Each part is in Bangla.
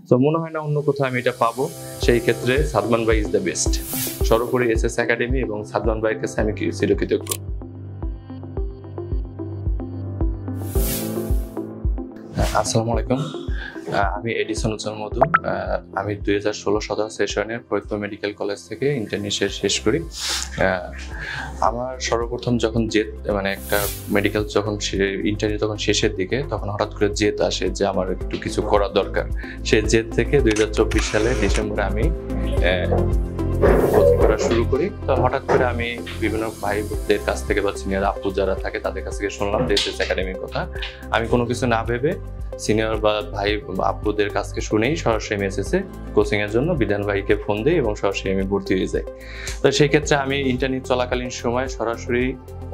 তো মনে হয় না অন্য কোথাও আমি এটা পাবো। সেই ক্ষেত্রে সাদমান ভাই ইজ দ্য বেস্ট। সর্বোপরি এসএস একাডেমি এবং সাদমান ভাইয়ের কাছে আমি চিরকৃতজ্ঞ। আসসালামু আলাইকুম, আমি এডিসন উজ্জ্বল মধু। আমি 2016-17 সেশনের ফরিদপুর মেডিকেল কলেজ থেকে ইন্টার্নশিপ শেষ করি। আমার সর্বপ্রথম যখন একটা মেডিকেল যখন ইন্টার্নশিপ তখন শেষের দিকে, তখন হঠাৎ করে জেদ আসে যে আমার একটু কিছু করার দরকার। সেই জেদ থেকে 2024 সালে ডিসেম্বরে আমি কোচিং করা শুরু করি। তো হঠাৎ করে আমি বিভিন্ন ভাইদের কাছ থেকে বা সিনিয়র আপু যারা থাকে তাদের কাছ থেকে শুনলাম এসএস একাডেমির কথা। আমি কোনো কিছু না ভেবে সিনিয়র বা ভাই আপুদের কাছ থেকে শুনেই সরাসরি আমি এসএসএ কোচিং এর জন্য বিধান ভাইকে ফোন দিই এবং সরাসরি আমি ভর্তি হয়ে যাই। তো সেই ক্ষেত্রে আমি ইন্টারনেট চলাকালীন সময় সরাসরি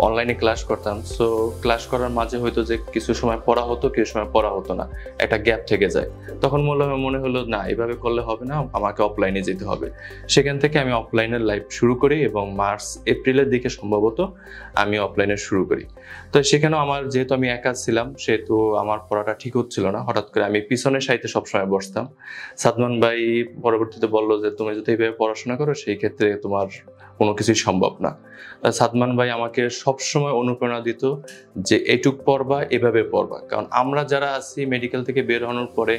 অনলাইনে ক্লাস করতাম। সো ক্লাস করার মাঝে হয়তো যে কিছু সময় পড়া হতো, কিছু সময় পড়া হতো না, একটা গ্যাপ থেকে যায়। তখন মনে হলো না, এভাবে করলে হবে না, আমাকে অফলাইনে যেতে হবে। সেখান থেকে আমি অফলাইনের লাইফ শুরু করি এবং মার্চ এপ্রিলের দিকে সম্ভবত আমি অফলাইনে শুরু করি। তো সেখানেও আমার যেহেতু আমি একা ছিলাম, সেহেতু আমার পড়াটা ঠিক হচ্ছিল না। হঠাৎ করে আমি পিছনের সাইডে সবসময় বসতাম। সাদমান ভাই পরবর্তীতে বললো যে তুমি যদি এইভাবে পড়াশোনা করো সেই ক্ষেত্রে তোমার কোনো কিছুই সম্ভব না। সাদমান ভাই আমাকে সবসময় অনুপ্রেরণা দিত যে এটুক পড়বা, এভাবে পড়বা। কারণ আমরা যারা আছি মেডিকেল থেকে বের হওয়ার পরে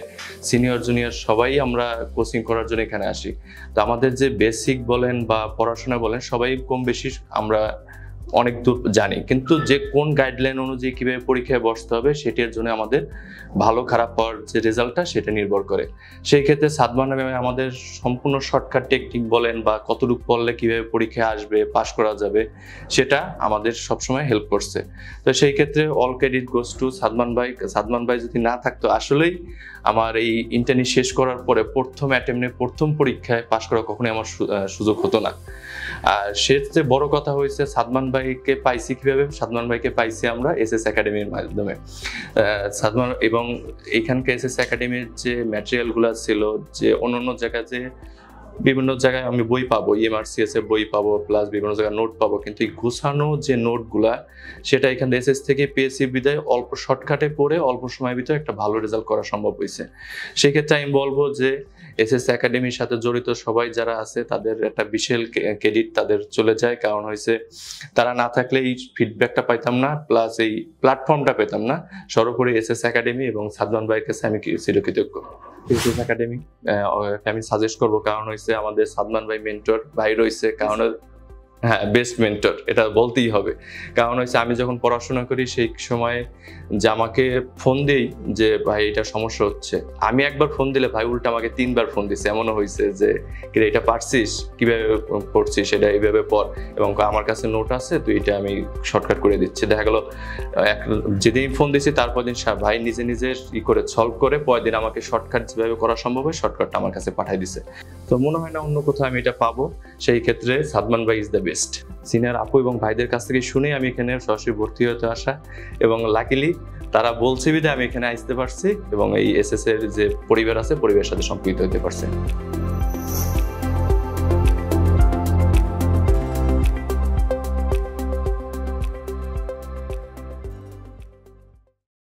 সিনিয়র জুনিয়র সবাই আমরা কোচিং করার জন্য এখানে আসি। তো আমাদের যে বেসিক বলেন বা পড়াশোনা বলেন সবাই কম বেশি আমরা অনেক দূর জানি, কিন্তু যে কোন গাইডলাইন অনুযায়ী কিভাবে পরীক্ষায় বসতে হবে সেটার জন্য আমাদের ভালো খারাপ হওয়ার যে রেজাল্টটা সেটা নির্ভর করে। সেই ক্ষেত্রে সাদমান ভাই আমাদের সম্পূর্ণ শর্টকাট টেকনিক বলেন বা কতটুকু পড়লে কিভাবে পরীক্ষায় আসবে, পাস করা যাবে, সেটা আমাদের সবসময় হেল্প করছে। তো সেই ক্ষেত্রে all credit goes to Sadman ভাই। সাদমান ভাই যদি না থাকতো আসলেই আমার এই ইন্টার্নি শেষ করার পরে প্রথম অ্যাটেম্পটে প্রথম পরীক্ষায় পাস করা কখনোই আমার সুযোগ হতো না। আর সবচেয়ে বড় কথা হয়েছে সাদমান ভাইকে পাইছি কিভাবে? সাদমান ভাইকে পাইছি আমরা এসএস একাডেমির মাধ্যমে। সাদমান এবং এইখানকার এসএস একাডেমির যে ম্যাটেরিয়ালগুলো ছিল, যে অন্য জায়গায় যে বিভিন্ন জায়গায় আমি বই পাবো, ইএমআরসিএস এর বই পাবো, প্লাস বিভিন্ন জায়গায় নোট পাবো, কিন্তু এই গুছানো যে নোটগুলা সেটা এখানে এসএস থেকে পেয়েছি বিদায় অল্প শর্টকাটে পড়ে অল্প সময়ের ভিতরে একটা ভালো রেজাল্ট করা সম্ভব হয়েছে। সেক্ষেত্রে আমি বলবো যে এসএস একাডেমির সাথে জড়িত সবাই যারা আছে তাদের একটা বিশাল ক্রেডিট তাদের চলে যায়। কারণ হয়েছে তারা না থাকলে এই ফিডব্যাকটা পাইতাম না, প্লাস এই প্ল্যাটফর্মটা পেতাম না। সর্বোপরি এসএস একাডেমি এবং সাদমান ভাইয়ের কাছে আমি চিরকৃতজ্ঞ। এসএস একাডেমি আমি সাজেস্ট করবো, কারণ হয়েছে আমাদের সাদমান ভাই মেন্টর ভাই রয়েছে, কারণ হ্যাঁ বেস্ট মেন্টর এটা বলতেই হবে। কারণ হচ্ছে আমি যখন পড়াশোনা করি সেই সময় যে আমাকে ফোন দেই যে ভাই এটা সমস্যা হচ্ছে, আমি একবার ফোন দিলে ভাই উল্টা আমাকে 3বার ফোন দিচ্ছে। এমনও হয়েছে যে এটা পারছিস, কিভাবে পড়ছিস, এটা এইভাবে পড়, এবং আমার কাছে নোট আছে, তুই এটা আমি শর্টকাট করে দিচ্ছি। দেখা গেল যেদিন ফোন দিচ্ছি তারপর দিন ভাই নিজে নিজে করে সলভ করে পরের দিন আমাকে শর্টকাট যেভাবে করা সম্ভব হয় শর্টকাটটা আমার কাছে পাঠিয়ে দিছে। তো মনে হয় না অন্য কোথাও আমি এটা পাবো। সেই ক্ষেত্রে সাদমান ভাই ইজ দ্য বেস্ট। সিনিয়র আপু এবং ভাইদের কাছ থেকে শুনে আমি এখানে সরাসরি ভর্তি হতে আসা, এবং লাকিলি তারা বলছে বিধে আমি এখানে আসতে পারছি এবং এই এসএস এর যে পরিবার আছে পরিবারের সাথে সম্পৃক্ত হতে পারছি।